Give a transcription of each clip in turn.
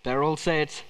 They're all set.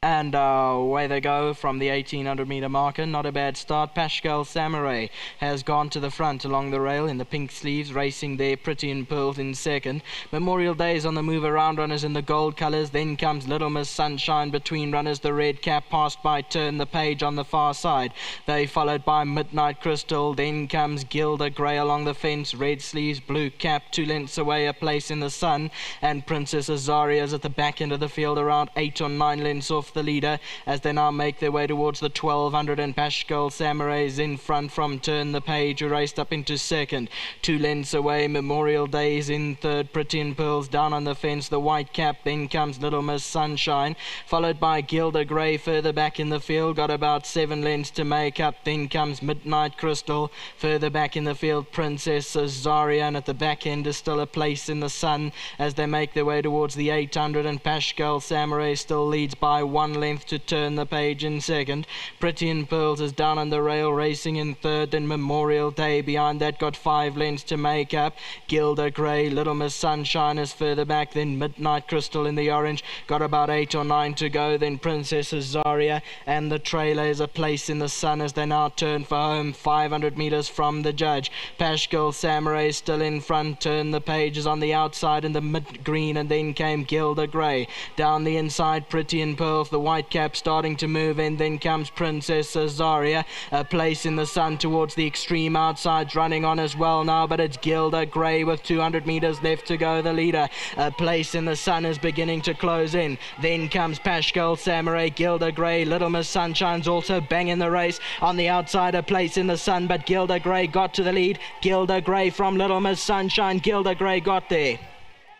And away they go from the 1800-meter marker. Not a bad start. Pascal Samurai has gone to the front along the rail in the pink sleeves, racing there. Pretty in Pearls in second. Memorial Day is on the move around runners in the gold colours. Then comes Little Miss Sunshine between runners. The red cap passed by Turn the Page on the far side. They followed by Midnight Crystal. Then comes Gilda Grey along the fence. Red sleeves, blue cap, 2 lengths away, A Place in the Sun. And Princess Azaria's at the back end of the field, around 8 or 9 lengths off the leader as they now make their way towards the 1200, and Pascal Samurai is in front from Turn the Page, who raced up into second. 2 lengths away, Memorial Day is in third. Pretty in Pearls down on the fence, the white cap. Then comes Little Miss Sunshine, followed by Gilda Grey further back in the field, got about 7 lengths to make up. Then comes Midnight Crystal further back in the field, Princess Azaria, and at the back end is still A Place in the Sun as they make their way towards the 800, and Pascal Samurai still leads by 1 length to Turn the Page in second. Pretty in Pearls is down on the rail racing in third, then Memorial Day behind that got 5 lengths to make up. Gilda Grey, Little Miss Sunshine is further back, then Midnight Crystal in the orange, got about 8 or 9 to go, then Princess Azaria, and the trailer is A Place in the Sun as they now turn for home 500 metres from the judge. Pascal Samurai is still in front, Turn the Page is on the outside in the mid-green, and then came Gilda Grey. Down the inside, Pretty in Pearls, the white cap starting to move in, then comes Princess Azaria. A Place in the Sun towards the extreme outsides, running on as well now, but it's Gilda Grey with 200 metres left to go, the leader. A Place in the Sun is beginning to close in. Then comes Pascal Samurai, Gilda Grey, Little Miss Sunshine's also banging the race. On the outside, A Place in the Sun, but Gilda Grey got to the lead. Gilda Grey from Little Miss Sunshine, Gilda Grey got there.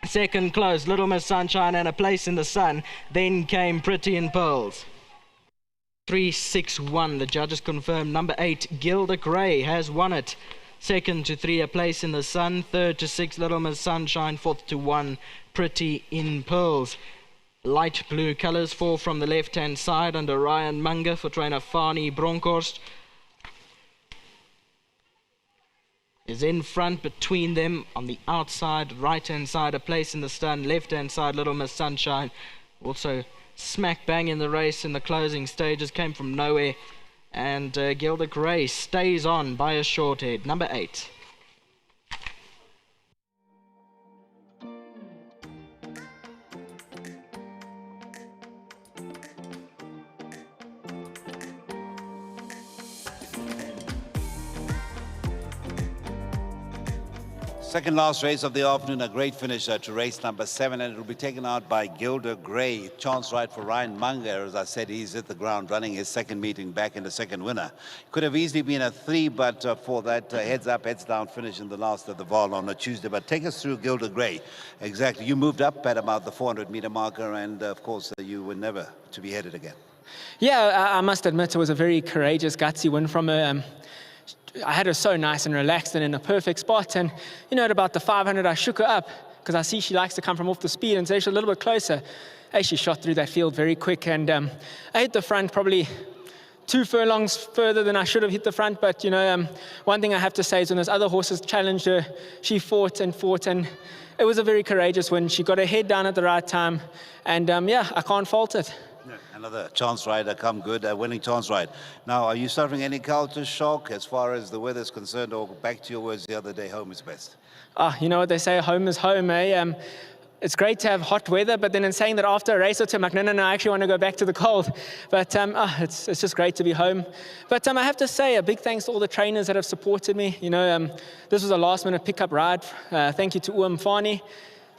Second close, Little Miss Sunshine and A Place in the Sun. Then came Pretty in Pearls. 3-6-1, the judges confirmed. Number 8, Gilda Grey has won it. Second to 3, A Place in the Sun. Third to 6, Little Miss Sunshine. Fourth to 1, Pretty in Pearls. Light blue colours, 4 from the left-hand side under Ryan Munger for trainer Fani Bronkhorst. Is in front. Between them on the outside, right-hand side, A Place in the Sun. Left-hand side, Little Miss Sunshine. Also smack bang in the race in the closing stages, came from nowhere, and Gilda Grey stays on by a short head. Number 8. Second last race of the afternoon, a great finisher to race number 7, and it will be taken out by Gilda Grey. Chance ride for Ryan Munger. As I said, he's hit the ground running, his second meeting back in the second winner. Could have easily been a 3, but for that heads up, heads down finish in the last of the Val on a Tuesday. But take us through Gilda Grey. Exactly, you moved up at about the 400-meter marker, and of course, you were never to be headed again. Yeah, I must admit it was a very courageous, gutsy win from her. I had her so nice and relaxed and in a perfect spot, and at about the 500 I shook her up because I see she likes to come from off the speed, and so she's a little bit closer. Hey, she shot through that field very quick, and I hit the front probably 2 furlongs further than I should have hit the front, but one thing I have to say is when those other horses challenged her, she fought, and it was a very courageous win. She got her head down at the right time, and yeah, I can't fault it. Another chance rider come good, a winning chance ride. Now, are you suffering any culture shock as far as the weather is concerned, or back to your words the other day, home is best? You know what they say, home is home, eh? It's great to have hot weather, but then in saying that after a race or two, I'm like, no, I actually want to go back to the cold. But it's just great to be home. But I have to say, a big thanks to all the trainers that have supported me. This was a last-minute pickup ride. Thank you to Fani,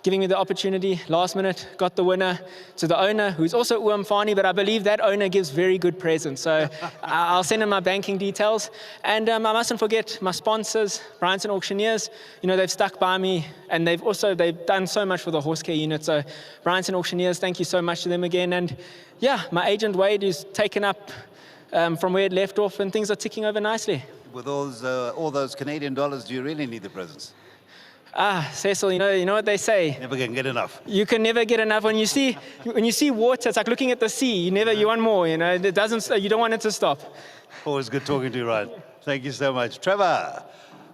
giving me the opportunity last minute, got the winner. To the owner, who's also Fani, but I believe that owner gives very good presents. So I'll send him my banking details. And I mustn't forget my sponsors, Bryanson Auctioneers. They've stuck by me, and they've done so much for the horse care unit. So Bryanson Auctioneers, thank you so much to them again. And yeah, my agent Wade is taken up from where it left off, and things are ticking over nicely. With all those Canadian dollars, do you really need the presents? Cecil, you know what they say. Never can get enough. You can never get enough. When you see water, it's like looking at the sea. You want more. You don't want it to stop. Always good talking to you, Ryan. Thank you so much, Trevor.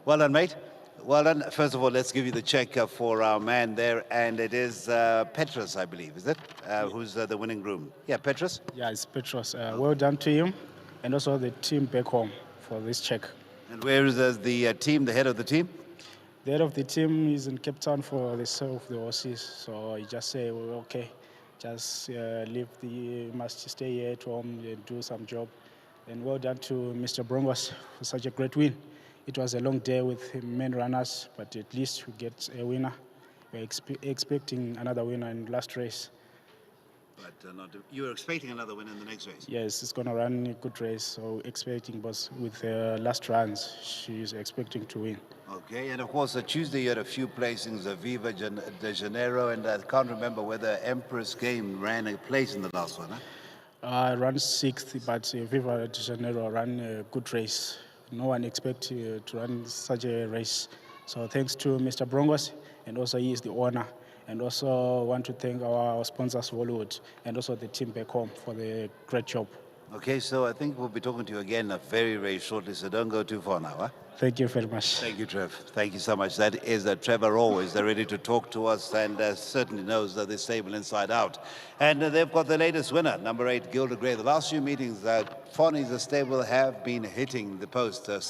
Well done, mate. Well done. First of all, let's give you the check for our man there, and it is Petrus, I believe, is it? Who's the winning groom? Yeah, Petrus. Yeah, it's Petros. Well done to him and also the team back home for this check. And where is the team, the head of the team? The head of the team is in Cape Town for the sale of the horses, so he just say, well, okay, just must stay here at home and do some job. And well done to Mr. Brongos for such a great win. It was a long day with many runners, but at least we get a winner. We're expecting another winner in the last race. But you were expecting another win in the next race? Yes, it's going to run a good race, so expecting, but with the last runs, she's expecting to win. Okay, and of course, Tuesday you had a few placings, Viva de Janeiro, and I can't remember whether Empress Game ran a place in the last one, huh? Ran sixth, but Viva de Janeiro ran a good race. No one expected to run such a race. So thanks to Mr. Brongos, and also he is the owner. And also want to thank our sponsors, Hollywood, and also the team back home for the great job. Okay, so I think we'll be talking to you again very, very shortly, so don't go too far now, huh? Thank you very much. Thank you, Trev. Thank you so much. That is Trevor always. They're ready to talk to us and certainly knows the stable inside out. And they've got the latest winner, number 8, Gilda Gray. The last few meetings, Fonny's stable have been hitting the post on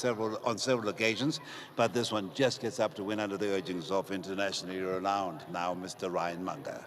several occasions, but this one just gets up to win under the urgings of internationally renowned now Mr. Ryan Munger.